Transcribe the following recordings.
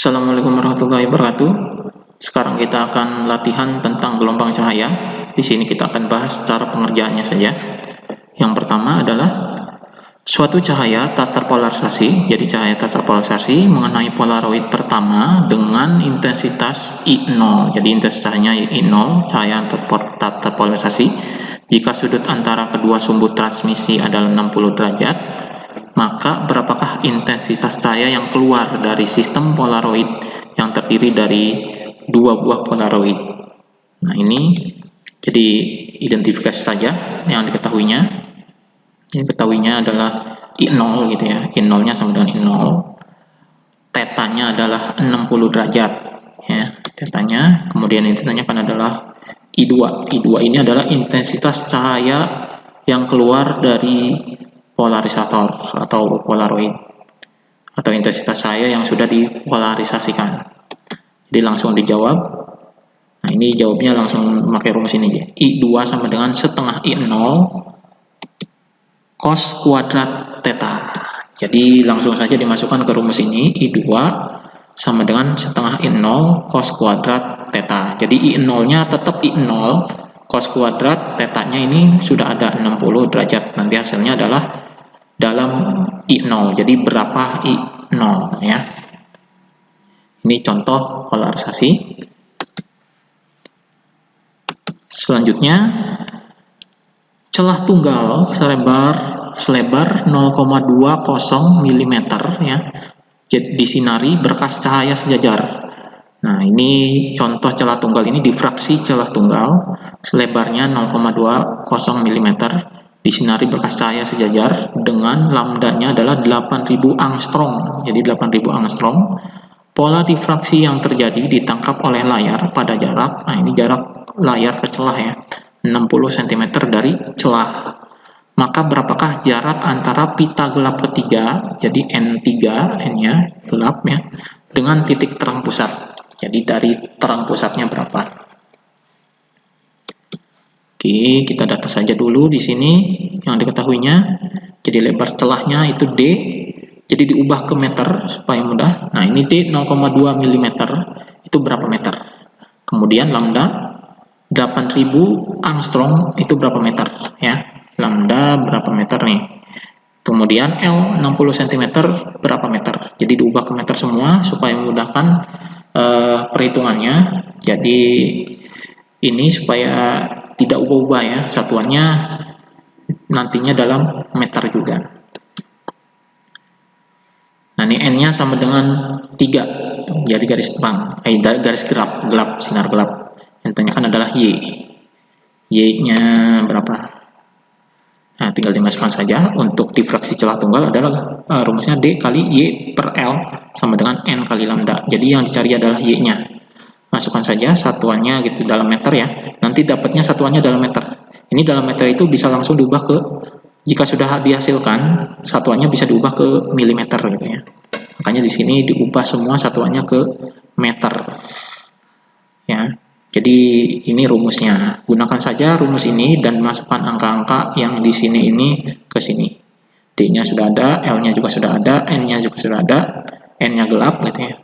Assalamualaikum warahmatullahi wabarakatuh. Sekarang kita akan latihan tentang gelombang cahaya. Di sini kita akan bahas cara pengerjaannya saja. Yang pertama adalah suatu cahaya tak terpolarisasi. Jadi cahaya tak terpolarisasi mengenai polaroid pertama dengan intensitas I0. Jadi intensitasnya I0, cahaya tak terpolarisasi. Jika sudut antara kedua sumbu transmisi adalah 60 derajat, maka berapakah intensitas cahaya yang keluar dari sistem polaroid yang terdiri dari dua buah polaroid. Nah, ini jadi identifikasi saja yang diketahuinya. Yang diketahuinya adalah I0 gitu ya. I0-nya sama dengan I0. Tetanya adalah 60 derajat ya, tetanya. Kemudian yang ditanyakan adalah I2. I2 ini adalah intensitas cahaya yang keluar dari polarisator atau polaroid, atau intensitas cahaya yang sudah dipolarisasikan. Jadi langsung dijawab. Nah, ini jawabnya langsung pakai rumus ini. I2 sama dengan setengah I0 cos kuadrat theta. Jadi langsung saja dimasukkan ke rumus ini. I2 sama dengan setengah I0 cos kuadrat theta. Jadi I0-nya tetap I0, cos kuadrat theta-nya ini sudah ada 60 derajat. Nanti hasilnya adalah dalam I0. Jadi berapa I0 ya. Ini contoh polarisasi. Selanjutnya, celah tunggal selebar 0,20 mm ya, disinari berkas cahaya sejajar. Nah, ini contoh celah tunggal ini difraksi celah tunggal selebarnya 0,20 mm disinari berkas cahaya sejajar dengan lambdanya adalah 8000 angstrom. Jadi 8000 angstrom. Pola difraksi yang terjadi ditangkap oleh layar pada jarak, nah ini jarak layar ke celah ya, 60 cm dari celah. Maka berapakah jarak antara pita gelap ketiga, jadi N3, N-nya gelap ya, dengan titik terang pusat. Jadi dari terang pusatnya berapa? Oke, kita data saja dulu di sini yang diketahuinya. Jadi lebar celahnya itu D. Jadi diubah ke meter supaya mudah. Nah, ini D 0,2 mm. Itu berapa meter? Kemudian lambda 8000 angstrom itu berapa meter ya? Lambda berapa meter nih? Kemudian L 60 cm berapa meter? Jadi diubah ke meter semua supaya memudahkan perhitungannya. Jadi ini supaya tidak ubah-ubah ya, satuannya nantinya dalam meter juga. Nah, ini N-nya sama dengan 3, jadi garis terang, garis gelap, sinar gelap. Yang ditanyakan adalah Y. Y-nya berapa? Nah, tinggal dimasukkan saja. Untuk difraksi celah tunggal adalah rumusnya D kali Y per L sama dengan N kali lambda. Jadi yang dicari adalah Y-nya. Masukkan saja satuannya gitu dalam meter ya. Nanti dapatnya satuannya dalam meter. Ini dalam meter itu bisa langsung diubah ke, jika sudah dihasilkan, satuannya bisa diubah ke milimeter gitu ya. Makanya di sini diubah semua satuannya ke meter. Ya. Jadi ini rumusnya. Gunakan saja rumus ini dan masukkan angka-angka yang di sini ini ke sini. D-nya sudah ada, L-nya juga sudah ada, N-nya juga sudah ada, N-nya gelap gitu ya.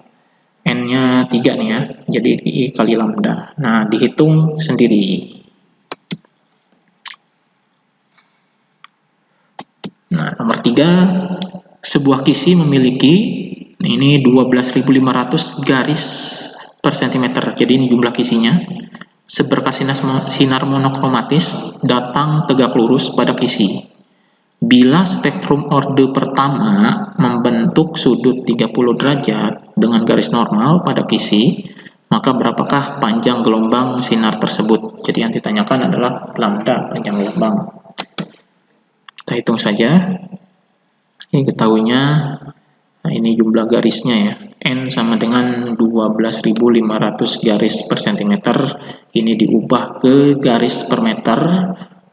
N-nya 3 nih ya. Jadi I kali lambda. Nah, dihitung sendiri. Nah, nomor 3, sebuah kisi memiliki ini 12.500 garis per cm. Jadi ini jumlah kisinya. Seberkas sinar monokromatis datang tegak lurus pada kisi. Bila spektrum orde pertama membentuk sudut 30 derajat dengan garis normal pada kisi, maka berapakah panjang gelombang sinar tersebut? Jadi yang ditanyakan adalah lambda, panjang gelombang. Kita hitung saja. Ini ketahuinya, nah ini jumlah garisnya ya. N sama dengan 12.500 garis per cm. Ini diubah ke garis per meter.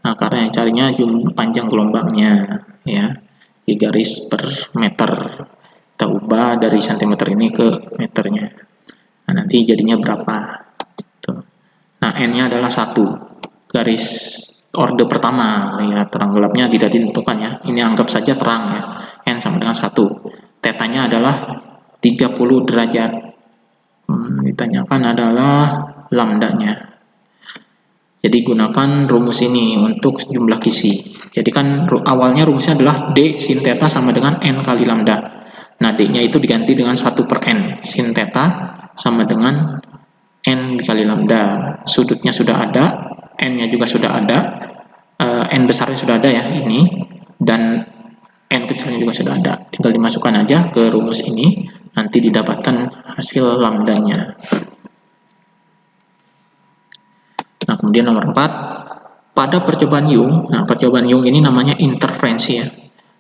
Nah, karena yang carinya panjang gelombangnya ya. Di garis per meter. Kita ubah dari cm ini ke meternya. Nah, nanti jadinya berapa? Tuh. Nah, N-nya adalah 1. Garis orde pertama, ya, terang gelapnya tidak ditentukan ya. Ini anggap saja terang ya. N sama dengan 1. Tetanya adalah 30 derajat ditanyakan adalah lambdanya. Jadi gunakan rumus ini untuk jumlah kisi. Jadi kan awalnya rumusnya adalah D sin theta sama dengan N kali lambda. Nah, D-nya itu diganti dengan 1 per N. Sin theta sama dengan N kali lambda. Sudutnya sudah ada, N-nya juga sudah ada, N besarnya sudah ada ya, ini. Dan N kecilnya juga sudah ada. Tinggal dimasukkan aja ke rumus ini, nanti didapatkan hasil lambdanya. Nah, kemudian nomor 4, pada percobaan Young, nah percobaan Young ini namanya interferensi ya.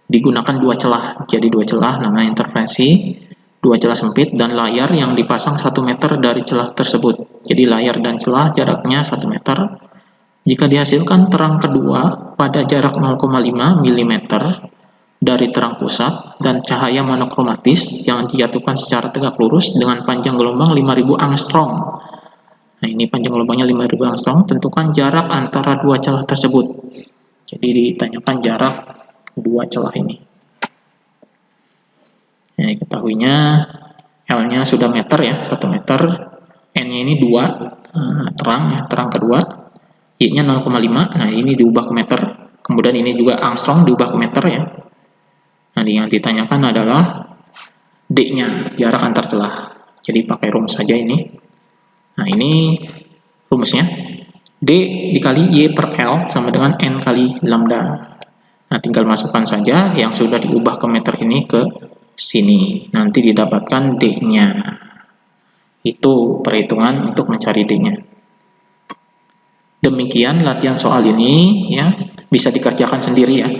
Digunakan dua celah, jadi dua celah namanya interferensi, dua celah sempit dan layar yang dipasang 1 meter dari celah tersebut. Jadi layar dan celah jaraknya 1 meter. Jika dihasilkan terang kedua pada jarak 0,5 mm dari terang pusat dan cahaya monokromatis yang dijatuhkan secara tegak lurus dengan panjang gelombang 5000 angstrom. Nah, ini panjang gelombangnya 5000 angstrom, tentukan jarak antara dua celah tersebut. Jadi ditanyakan jarak dua celah ini. Nah, ketahuinya L-nya sudah meter ya, 1 meter. N-nya ini 2, terang ya, terang kedua. Y-nya 0,5, nah ini diubah ke meter. Kemudian ini juga angstrom diubah ke meter ya. Nah, yang ditanyakan adalah D-nya, jarak antar celah. Jadi pakai rumus saja ini. Nah, ini rumusnya. D dikali Y per L sama dengan N kali lambda. Nah, tinggal masukkan saja yang sudah diubah ke meter ini ke sini. Nanti didapatkan D-nya. Itu perhitungan untuk mencari D-nya. Demikian latihan soal ini ya. Bisa dikerjakan sendiri ya.